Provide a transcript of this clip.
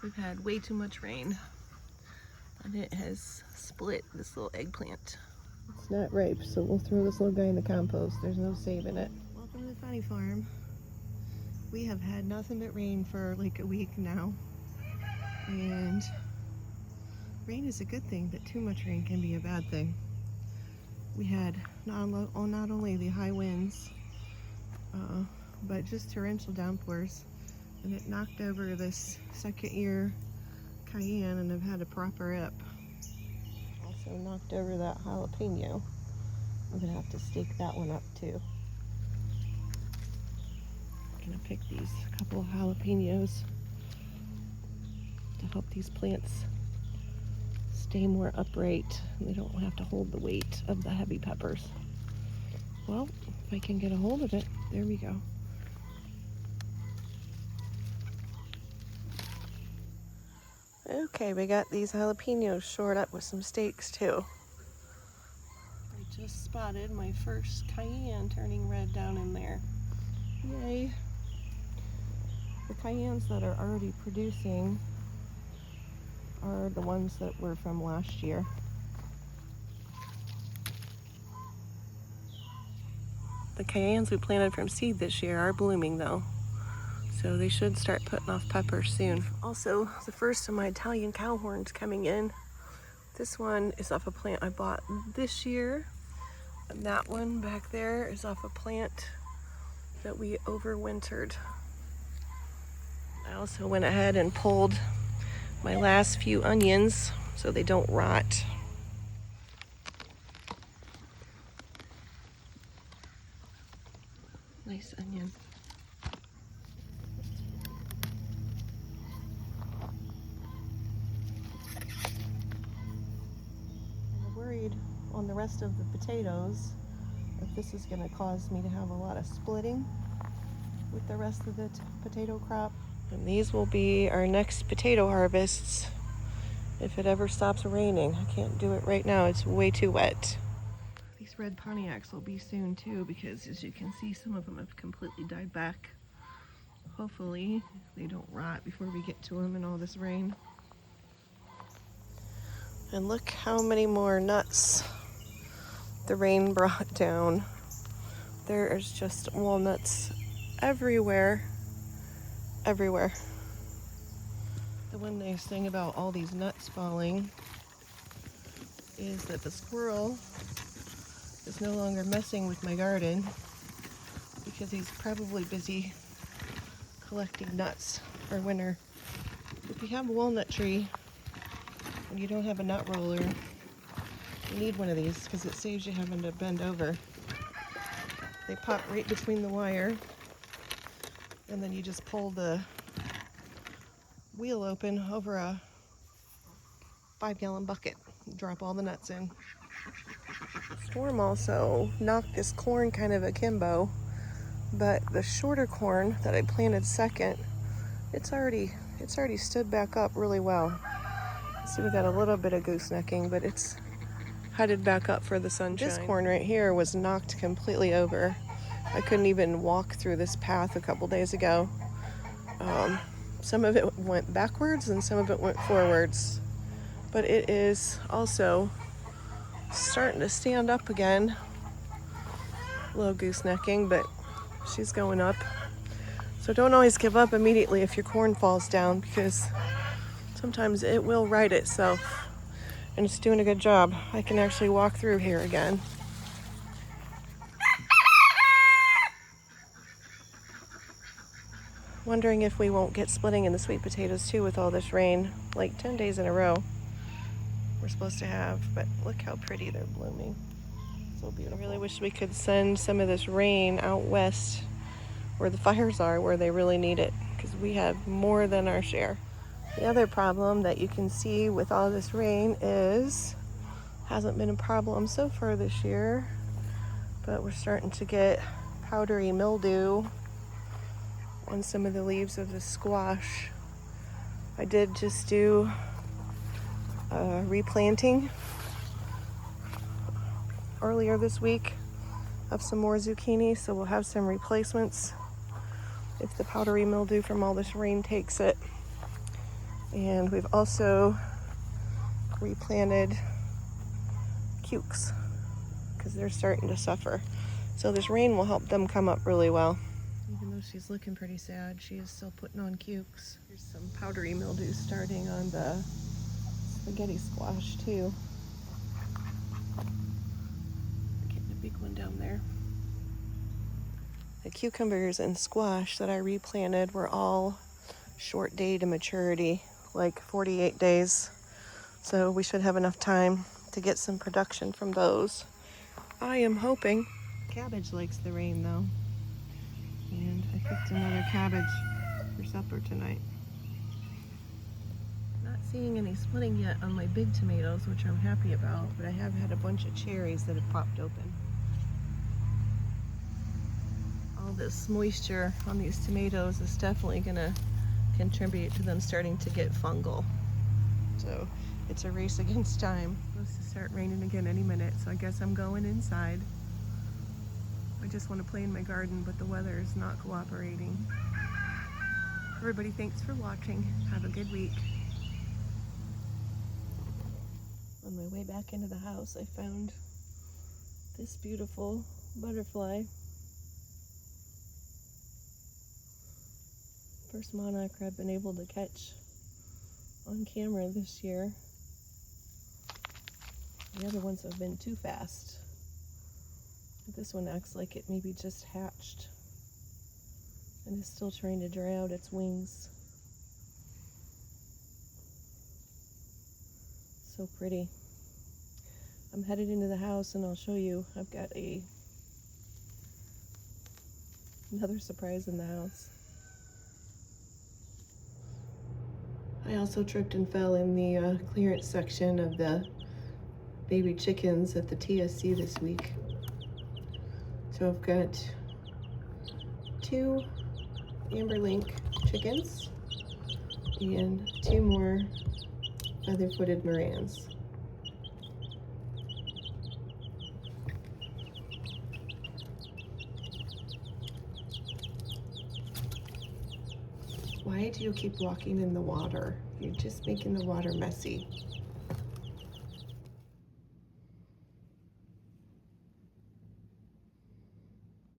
We've had way too much rain, and it has split this little eggplant. It's not ripe, so we'll throw this little guy in the compost. There's no saving it. Welcome to the funny farm. We have had nothing but rain for like a week now, and rain is a good thing, but too much rain can be a bad thing. We had not only the high winds, but just torrential downpours, and it knocked over this second year cayenne, and I've had to prop her up. Also knocked over that jalapeno. I'm gonna have to stake that one up too. I'm gonna pick these couple of jalapenos to help these plants stay more upright, and they don't have to hold the weight of the heavy peppers. Well, if I can get a hold of it, there we go. Okay, we got these jalapenos shored up with some stakes too. I just spotted my first cayenne turning red down in there. Yay! The cayennes that are already producing are the ones that were from last year. The cayennes we planted from seed this year are blooming though, so they should start putting off peppers soon. Also, the first of my Italian cow horns coming in. This one is off a plant I bought this year, and that one back there is off a plant that we overwintered. I also went ahead and pulled my last few onions so they don't rot. Nice onion. I'm worried on the rest of the potatoes if this is going to cause me to have a lot of splitting with the rest of the potato crop. And these will be our next potato harvests if it ever stops raining. I can't do it right now, it's way too wet. These red Pontiacs will be soon too, because as you can see, some of them have completely died back. Hopefully they don't rot before we get to them in all this rain. And look how many more nuts the rain brought down. There is just walnuts everywhere. Everywhere. The one nice thing about all these nuts falling is that the squirrel is no longer messing with my garden because he's probably busy collecting nuts for winter. If you have a walnut tree and you don't have a nut roller, you need one of these because it saves you having to bend over. They pop right between the wire, and then you just pull the wheel open over a 5-gallon bucket and drop all the nuts in. Storm also knocked this corn kind of akimbo, but the shorter corn that I planted second, it's already stood back up really well. See, we got a little bit of goosenecking, but it's headed back up for the sunshine. This corn right here was knocked completely over. I couldn't even walk through this path a couple days ago. Some of it went backwards and some of it went forwards. But it is also starting to stand up again. A little goosenecking, but she's going up. So don't always give up immediately if your corn falls down, because sometimes it will right itself. And it's doing a good job. I can actually walk through here again. Wondering if we won't get splitting in the sweet potatoes too with all this rain, like 10 days in a row we're supposed to have, but look how pretty they're blooming. So beautiful. I really wish we could send some of this rain out west where the fires are, where they really need it, because we have more than our share. The other problem that you can see with all this rain hasn't been a problem so far this year, but we're starting to get powdery mildew on some of the leaves of the squash. I did just do replanting earlier this week of some more zucchini, so we'll have some replacements if the powdery mildew from all this rain takes it. And we've also replanted cukes because they're starting to suffer. So this rain will help them come up really well. Even though she's looking pretty sad, she is still putting on cukes. There's some powdery mildew starting on the spaghetti squash too. Getting a big one down there. The cucumbers and squash that I replanted were all short day to maturity, like 48 days. So we should have enough time to get some production from those. I am hoping. Cabbage likes the rain though. And I cooked another cabbage for supper tonight. Not seeing any splitting yet on my big tomatoes, which I'm happy about, but I have had a bunch of cherries that have popped open. All this moisture on these tomatoes is definitely gonna contribute to them starting to get fungal. So it's a race against time. It's supposed to start raining again any minute, so I guess I'm going inside. I just want to play in my garden, but the weather is not cooperating. Everybody, thanks for watching. Have a good week. On my way back into the house, I found this beautiful butterfly. First monarch I've been able to catch on camera this year. The other ones have been too fast. This one acts like it maybe just hatched and is still trying to dry out its wings. So pretty. I'm headed into the house and I'll show you. I've got another surprise in the house. I also tripped and fell in the clearance section of the baby chickens at the TSC this week. So I've got 2 amber-link chickens and 2 more feather-footed Morans. Why do you keep walking in the water? You're just making the water messy.